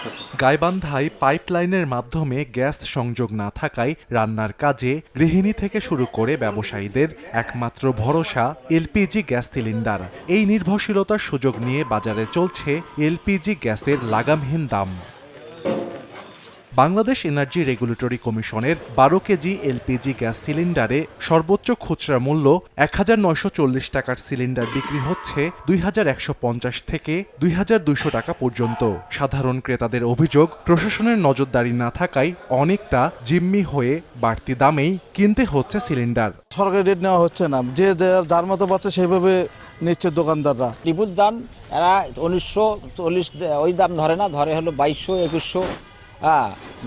করতেছে। গাইবান্ধায় পাইপলাইনের মাধ্যমে গ্যাস সংযোগ না থাকায় রান্নার কাজে গৃহিণী থেকে শুরু করে ব্যবসায়ীদের একমাত্র ভরসা এলপিজি গ্যাস সিলিন্ডার। এই নির্ভরশীলতার সুযোগ নিয়ে বাজারে চলছে এলপিজি গ্যাসের লাগামহীন দাম। বাংলাদেশ এনার্জি রেগুলেটরি কমিশনের ১২ কেজি এলপিজি গ্যাস সিলিন্ডারে সর্বোচ্চ খুচরা মূল্য ১,৯৪০ টাকার সিলিন্ডার বিক্রি হচ্ছে ২,১৫০ থেকে ২,২০০ টাকা পর্যন্ত। সাধারণ ক্রেতাদের অভিযোগ, প্রশাসনের নজরদারি না থাকায় অনেকটা জিম্মি হয়ে বাড়তি দামেই কিনতে হচ্ছে সিলিন্ডার। সরকারি রেট নেওয়া হচ্ছে না, যে যার মতো পাচ্ছে সেইভাবে নিচ্ছে দোকানদাররা। ত্রিপুল দাম এরা ১৯৪০ ওই দাম ধরে না, ধরে হলো ২২০০ ২১০০।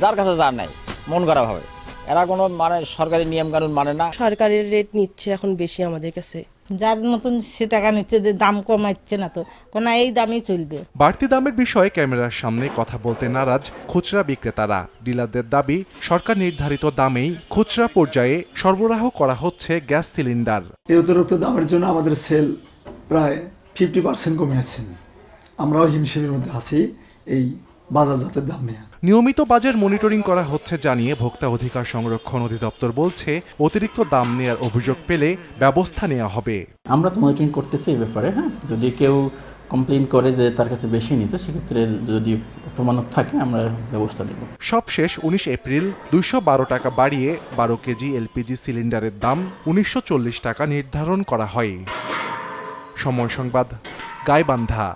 যার কাছে যা নাই মন করা হবে, এরা কোনো মানে সরকারি নিয়ম কানুন মানে না। সরকারের রেট নিচ্ছে এখন বেশি আমাদের কাছে। যার মতন সে টাকা নিচ্ছে, যে দাম কমাচ্ছে না, তো না এই দামই চলবে। বাড়তি দামের বিষয়ে ক্যামেরার সামনে কথা বলতে নারাজ খুচরা বিক্রেতারা। ডিলারদের দাবি, সরকার নির্ধারিত দামেই খুচরা পর্যায়ে সরবরাহ করা হচ্ছে গ্যাস সিলিন্ডার। এই অতিরিক্ত দামের জন্য আমাদের সেল প্রায় 50% কমে আছে। আমরাও হিমশিমের মধ্যে আছি এই বাজারজাতের দাম নিয়ে। নিয়মিত বাজার মনিটরিং করা হচ্ছে জানিয়ে ভোক্তা অধিকার সংরক্ষণ অধিদপ্তর বলছে, অতিরিক্ত দাম নেওয়ার অভিযোগ পেলে ব্যবস্থা নেওয়া হবে। আমরা তো মনিটরিং করতেছি এই ব্যাপারে। যদি কেউ কমপ্লেইন করে যে তার কাছে বেশি নিছে, সেক্ষেত্রে যদি প্রমাণক থাকে আমরা ব্যবস্থা নেব। সবশেষ ১৯ এপ্রিল ২১২ টাকা বাড়িয়ে ১২ কেজি এলপিজি সিলিন্ডারের দাম ১৯৪০ টাকা নির্ধারণ করা হয়। সময় সংবাদ, গাইবান্ধা।